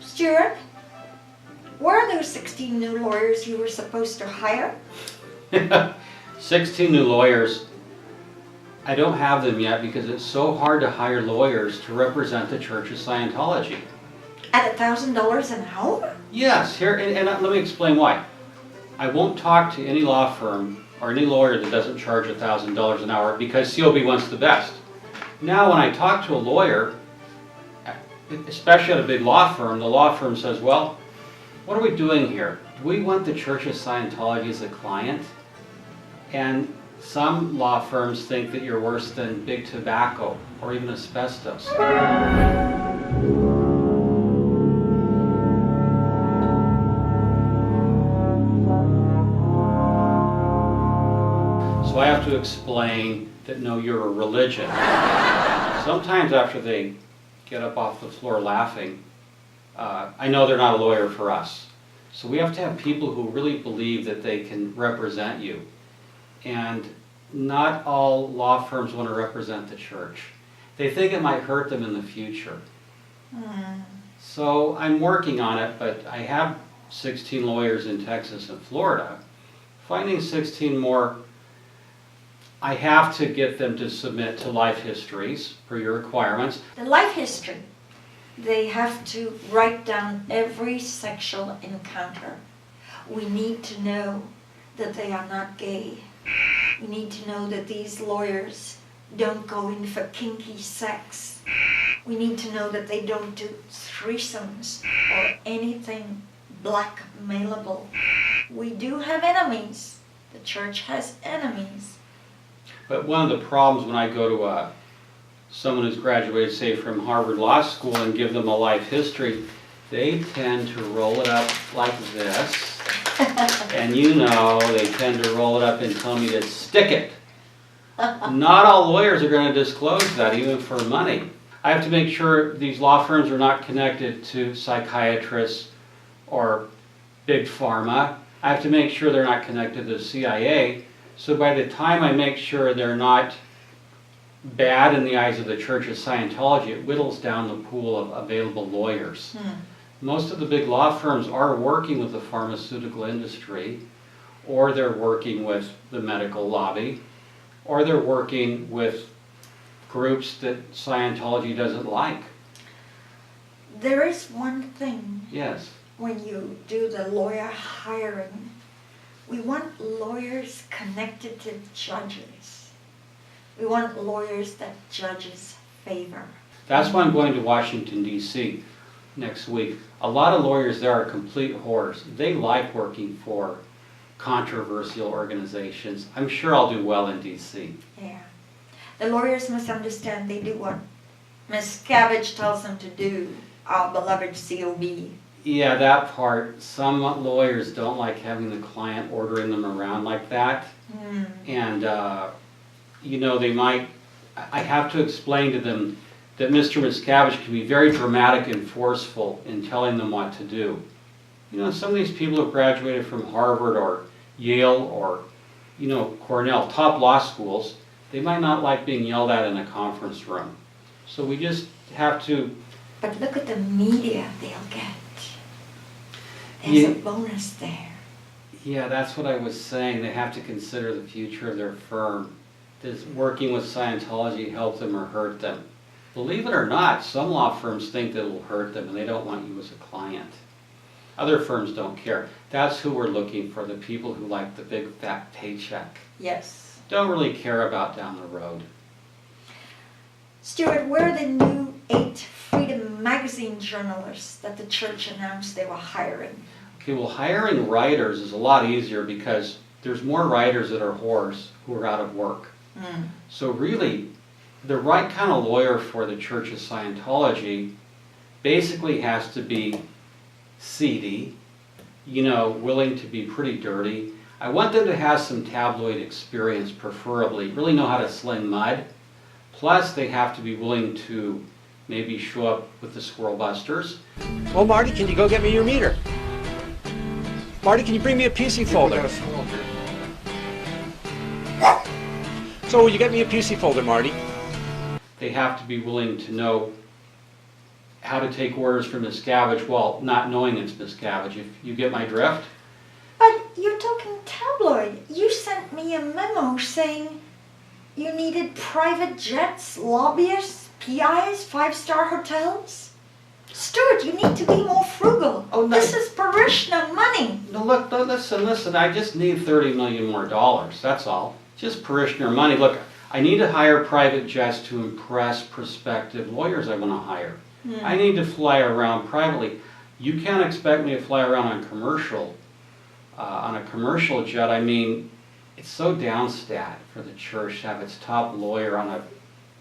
Stuart, where are those 16 new lawyers you were supposed to hire? 16 new lawyers. I don't have them yet because it's so hard to hire lawyers to represent the Church of Scientology. At $1,000 an hour? Yes, here, and let me explain why. I won't talk to any law firm or any lawyer that doesn't charge $1,000 an hour because COB wants the best. Now when I talk to a lawyer, especially at a big law firm, the law firm says, well, what are we doing here? Do we want the Church of Scientology as a client? And some law firms think that you're worse than big tobacco or even asbestos. So I have to explain that no, you're a religion. Sometimes after they get up off the floor laughing, I know they're not a lawyer for us. So we have to have people who really believe that they can represent you. And not all law firms want to represent the church. They think it might hurt them in the future. So I'm working on it, but I have 16 lawyers in Texas and Florida. Finding 16 more, I have to get them to submit to life histories per your requirements. The life history. They have to write down every sexual encounter. We need to know that they are not gay. We need to know that these lawyers don't go in for kinky sex. We need to know that they don't do threesomes or anything blackmailable. We do have enemies. The church has enemies. But one of the problems when I go to someone who's graduated, say, from Harvard Law School and give them a life history, they tend to roll it up like this. And you know, they tend to roll it up and tell me to stick it. Not all lawyers are going to disclose that, even for money. I have to make sure these law firms are not connected to psychiatrists or big pharma. I have to make sure they're not connected to the CIA. So by the time I make sure they're not bad in the eyes of the Church of Scientology, it whittles down the pool of available lawyers. Most of the big law firms are working with the pharmaceutical industry, or they're working with the medical lobby, or they're working with groups that Scientology doesn't like. There is one thing. Yes. When you do the lawyer hiring, we want lawyers connected to judges. We want lawyers that judges favor. That's why I'm going to Washington, D.C. next week. A lot of lawyers there are complete whores. They like working for controversial organizations. I'm sure I'll do well in D.C. Yeah. The lawyers must understand they do what Miscavige tells them to do, our beloved COB. Yeah, that part. Some lawyers don't like having the client ordering them around like that. And, you know, they might, I have to explain to them that Mr. Miscavige can be very dramatic and forceful in telling them what to do. You know, some of these people have graduated from Harvard or Yale or, you know, Cornell, top law schools. They might not like being yelled at in a conference room. So we just have to... But look at the media they'll get. There's a bonus there. Yeah, that's what I was saying. They have to consider the future of their firm. Does working with Scientology help them or hurt them? Believe it or not, some law firms think that it will hurt them and they don't want you as a client. Other firms don't care. That's who we're looking for, the people who like the big fat paycheck. Yes. Don't really care about down the road. Stuart, where are the new 8 Freedom Magazine journalists that the church announced they were hiring? Okay, well, hiring writers is a lot easier because there's more writers that are whores who are out of work. So really, the right kind of lawyer for the Church of Scientology basically has to be seedy, you know, willing to be pretty dirty. I want them to have some tabloid experience, preferably, really know how to sling mud. Plus, they have to be willing to maybe show up with the Squirrel Busters. Oh, Marty, can you go get me your meter? Marty, can you bring me a PC folder? So will you get me a PC folder, Marty? They have to be willing to know how to take orders from Miscavige while not knowing it's Miscavige. If you get my drift? But you're talking tabloid. You sent me a memo saying you needed private jets, lobbyists, PIs, five-star hotels. Stuart, you need to be more frugal. Oh, no. This is parishioner money. No, look, listen, I just need $30 million more, that's all. Just parishioner money. Look, I need to hire private jets to impress prospective lawyers I want to hire. I need to fly around privately. You can't expect me to fly around on a commercial jet. I mean, it's so downstat for the church to have its top lawyer on a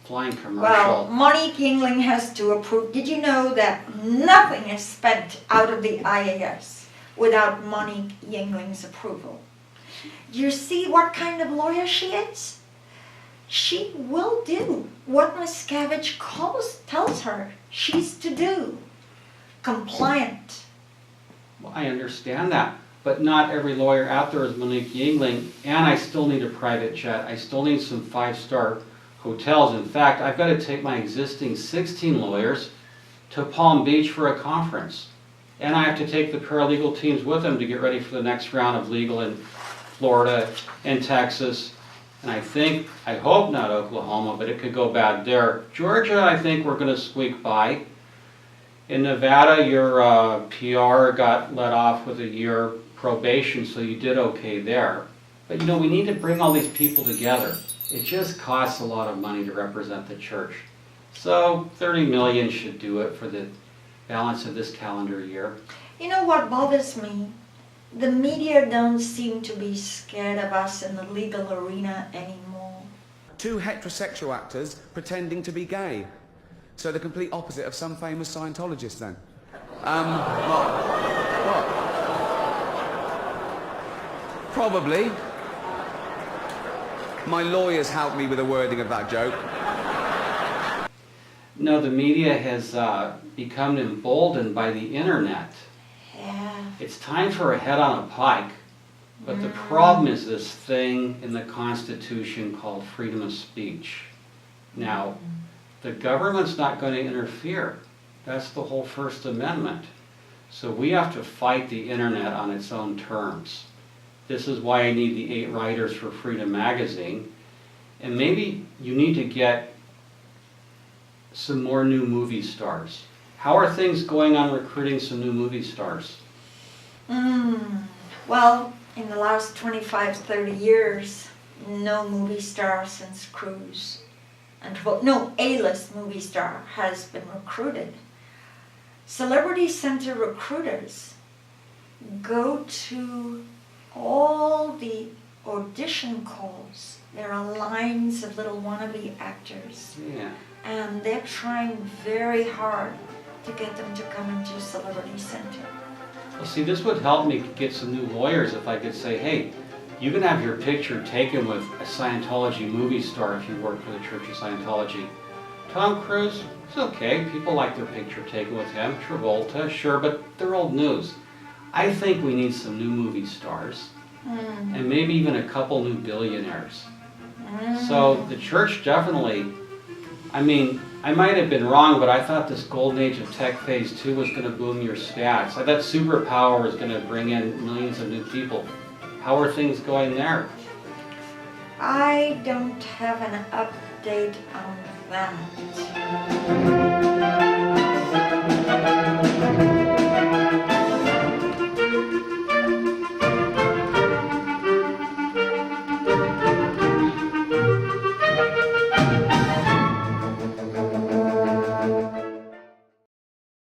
flying commercial. Well, Monique Yingling has to approve. Did you know that nothing is spent out of the IAS without Monique Yingling's approval? You see what kind of lawyer she is? She will do what Miscavige tells her she's to do. Compliant. Well, I understand that, but not every lawyer out there is Monique Yingling, and I still need a private jet. I still need some five-star hotels. In fact, I've got to take my existing 16 lawyers to Palm Beach for a conference. And I have to take the paralegal teams with them to get ready for the next round of legal in Florida and Texas. And I hope not Oklahoma, but it could go bad there. Georgia, I think we're going to squeak by. In Nevada, your PR got let off with a year probation, so you did okay there. But you know, we need to bring all these people together. It just costs a lot of money to represent the church. So 30 million should do it for the balance of this calendar year. You know what bothers me? The media don't seem to be scared of us in the legal arena anymore. Two heterosexual actors pretending to be gay. So the complete opposite of some famous Scientologist then. What? Probably. My lawyers helped me with the wording of that joke. No, the media has become emboldened by the internet. Yeah. It's time for a head on a pike. But the problem is this thing in the Constitution called freedom of speech. Now, the government's not going to interfere. That's the whole First Amendment. So we have to fight the internet on its own terms. This is why I need the 8 writers for Freedom Magazine. And maybe you need to get some more new movie stars. How are things going on recruiting some new movie stars? Well, in the last 25, 30 years, no movie star since Cruise, and no A-list movie star has been recruited. Celebrity Center recruiters go to all the audition calls. There are lines of little wannabe actors. Yeah. And they're trying very hard to get them to come into Celebrity Center. Well, see, this would help me get some new lawyers if I could say, hey, you can have your picture taken with a Scientology movie star if you work for the Church of Scientology. Tom Cruise, it's okay. People like their picture taken with him. Travolta, sure, but they're old news. I think we need some new movie stars and maybe even a couple new billionaires. So the church definitely, I mean, I might have been wrong, but I thought this golden age of tech phase 2 was going to boom your stats. I thought superpower was going to bring in millions of new people. How are things going there? I don't have an update on that.